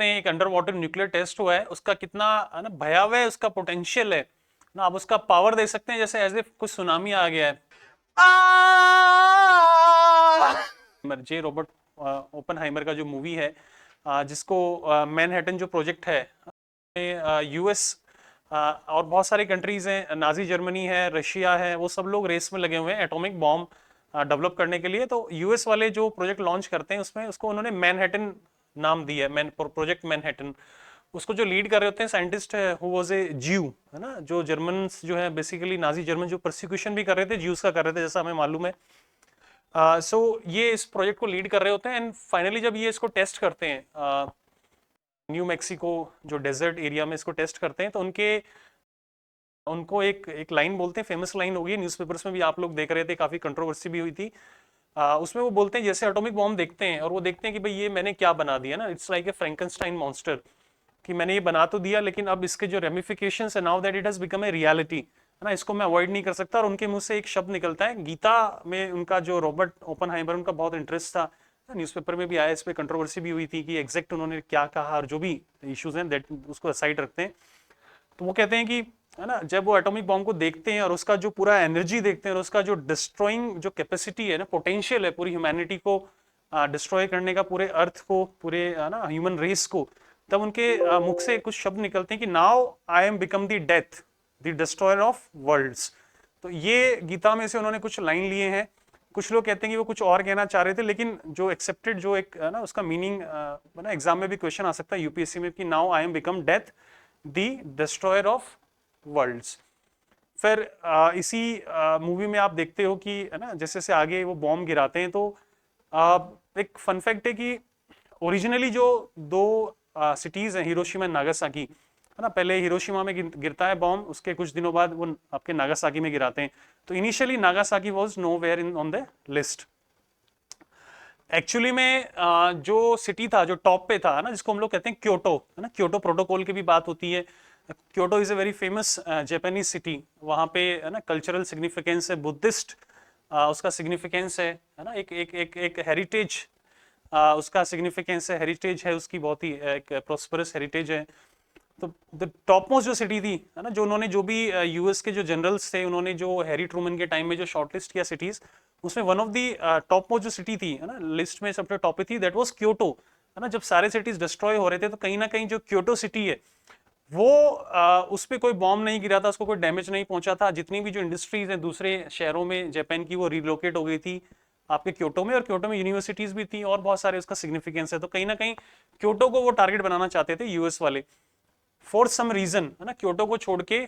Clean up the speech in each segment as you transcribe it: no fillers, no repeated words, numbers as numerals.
एक under water nuclear test हुआ है, उसका कितना है ना भयावह उसका पोटेंशियल है ना, आप उसका पावर देख सकते हैं, जैसे एज इफ कुछ सुनामी आ गया है। जे रॉबर्ट ओपनहाइमर का जो मूवी है, जिसको मैनहट्टन जो प्रोजेक्ट है, यूएस और बहुत सारी कंट्रीज हैं, नाजी जर्मनी है, रशिया है, वो सब लोग रेस में लगे हुए हैं एटॉमिक बॉम्ब डेवलप करने के लिए। तो यूएस वाले जो प्रोजेक्ट लॉन्च करते हैं उसमें उसको उन्होंने मैनहट्टन नाम दिया है, प्रोजेक्ट मैनहट्टन। उसको जो लीड कर रहे होते हैं साइंटिस्ट है, हु वाज ए ज्यू, है ना, जो जर्मन जो है बेसिकली नाजी जर्मन जो प्रोसिक्यूशन भी कर रहे थे ज्यूज का कर रहे थे, जैसा हमें मालूम है। सो ये इस प्रोजेक्ट को लीड कर रहे होते हैं, एंड फाइनली जब ये इसको टेस्ट करते हैं न्यू मैक्सिको जो डेजर्ट एरिया में इसको टेस्ट करते हैं, तो उनको एक एक लाइन बोलते हैं, फेमस लाइन होगी, न्यूज़पेपर्स में भी आप लोग देख रहे थे, काफी कंट्रोवर्सी भी हुई थी। उसमें वो बोलते हैं, जैसे एटॉमिक बॉम्ब देखते हैं और वो देखते हैं कि भाई ये मैंने क्या बना दिया ना, it's like a Frankenstein monster, कि मैंने ये बना तो दिया लेकिन अब इसके जो रेमिफिकेशंस है, now that it has become a reality, है ना, इसको मैं अवॉइड नहीं कर सकता। और उनके मुंह से एक शब्द निकलता है, गीता में उनका जो रॉबर्ट ओपनहाइमर, उनका बहुत इंटरेस्ट था, न्यूज़पेपर में भी आया, इस पर कंट्रोवर्सी भी हुई थी कि एग्जैक्ट उन्होंने क्या कहा, और जो भी इश्यूज हैं दैट उसको असाइड रखते हैं। तो वो कहते हैं कि, है ना, जब वो एटॉमिक बॉम्ब को देखते हैं और उसका जो पूरा एनर्जी देखते हैं और उसका जो डिस्ट्रॉइंग जो कैपेसिटी है ना, पोटेंशियल है पूरी ह्यूमैनिटी को डिस्ट्रॉय करने का, पूरे अर्थ को, पूरे ना ह्यूमन रेस को, तब उनके मुख से कुछ शब्द निकलते हैं कि now I am become the death, the destroyer of worlds. तो ये गीता में से उन्होंने कुछ लाइन लिए हैं। कुछ लोग कहते हैं कि वो कुछ और कहना चाह रहे थे, लेकिन जो एक्सेप्टेड जो एक ना उसका मीनिंग ना एग्जाम में भी क्वेश्चन आ सकता है यूपीएससी में, कि now I am become death the destroyer of worlds. फिर इसी मूवी में आप देखते हो कि, है ना, जैसे से आगे वो बॉम्ब गिराते हैं, तो एक फन फैक्ट है कि ओरिजिनली जो दो सिटीज हैं, हिरोशिमा एंड नागासाकी, है ना, पहले हिरोशिमा में गिरता है बॉम्ब, उसके कुछ दिनों बाद वो आपके नागासाकी में गिराते हैं। तो initially Nagasaki was nowhere in on the list. Actually में जो सिटी था, जो टॉप पे था ना, जिसको हम लोग कहते हैं क्योटो, है ना, क्योटो प्रोटोकॉल की भी बात होती है। Kyoto is a very famous Japanese city, वहाँ पे, है ना, कल्चरल सिग्निफिकेंस है, बुद्धिस्ट उसका सिग्निफिकेंस है ना, एक एक एक एक हेरिटेज उसका सिग्निफिकेंस है, हेरिटेज है उसकी, बहुत ही एक प्रोस्परस हेरिटेज है। तो द टॉप मोस्ट जो सिटी थी, है ना, जो उन्होंने जो भी यूएस के जो जनरल्स थे, उन्होंने जो हैरी ट्रूमन के टाइम में जो शॉर्टलिस्ट किया सिटीज, उसमें one of the top most जो सिटी थी, है ना, लिस्ट में सबसे टॉप पे थी, दैट वाज क्योटो, है ना। जब सारे सिटीज डिस्ट्रॉय हो रहे थे, तो कहीं ना कहीं जो क्योटो सिटी है वो उस पर कोई बॉम्ब नहीं गिरा था, उसको कोई डैमेज नहीं पहुंचा था। जितनी भी जो इंडस्ट्रीज हैं दूसरे शहरों में जापान की, वो रिलोकेट हो गई थी आपके क्योटो में, और क्योटो में यूनिवर्सिटीज भी थी और बहुत सारे उसका सिग्निफिकेंस है। तो कहीं ना कहीं क्योटो को वो टारगेट बनाना चाहते थे यूएस वाले, फॉर सम रीजन, है ना। क्योटो को छोड़ के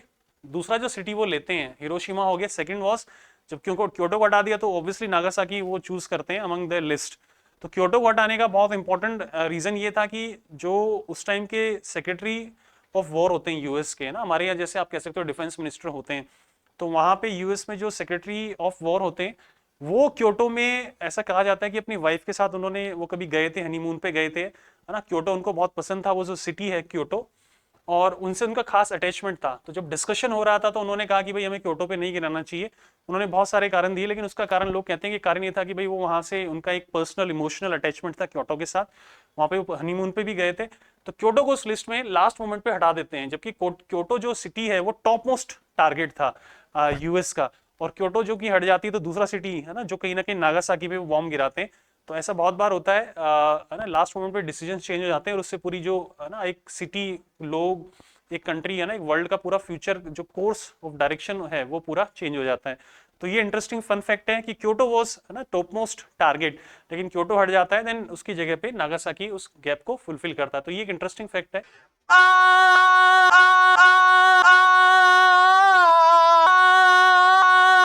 दूसरा जो सिटी वो लेते हैं, हिरोशिमा हो गया सेकंड वॉज, जब क्योटो को हटा दिया तो ऑब्वियसली नागासाकी वो चूज करते हैं अमंग द लिस्ट। तो क्योटो को हटाने का बहुत इंपॉर्टेंट रीजन ये था कि जो उस टाइम के सेक्रेटरी ऑफ वॉर होते हैं यूएस के, ना, हमारे यहाँ जैसे आप कह सकते हो डिफेंस मिनिस्टर होते हैं, तो वहां पे यूएस में जो सेक्रेटरी ऑफ वॉर होते हैं, वो क्योटो में, ऐसा कहा जाता है कि अपनी वाइफ के साथ उन्होंने, वो कभी गए थे, हनीमून पे गए थे, है ना, क्योटो उनको बहुत पसंद था, वो जो सिटी है क्योटो, और उनसे उनका खास अटैचमेंट था। तो जब डिस्कशन हो रहा था तो उन्होंने कहा कि भाई हमें क्योटो पे नहीं गिराना चाहिए। उन्होंने बहुत सारे कारण दिए, लेकिन उसका कारण लोग कहते हैं कि कारण ये था कि भाई वो वहां से उनका एक पर्सनल इमोशनल अटैचमेंट था क्योटो के साथ, वहां पे वो हनीमून पे भी गए थे। तो क्योटो को उस लिस्ट में लास्ट मोमेंट पे हटा देते हैं, जबकि क्योटो जो सिटी है वो टॉप मोस्ट टारगेट था यूएस का, और क्योटो जो कि हट जाती है तो दूसरा सिटी, है ना, जो कहीं ना कहीं नागासाकी पे वो बॉम्ब गिराते हैं। तो ऐसा बहुत बार होता है ना, लास्ट मोमेंट पे डिसीजन चेंज हो जाते हैं, और उससे पूरी जो, है ना, एक सिटी, लोग, एक कंट्री, है ना, एक वर्ल्ड का पूरा फ्यूचर जो कोर्स ऑफ डायरेक्शन है वो पूरा चेंज हो जाता है। तो ये इंटरेस्टिंग फन फैक्ट है कि क्योटो वाज, है ना, टॉप मोस्ट टारगेट, लेकिन क्योटो हट जाता है, देन उसकी जगह पे नागासाकी उस गैप को फुलफिल करता है। तो ये एक इंटरेस्टिंग फैक्ट है।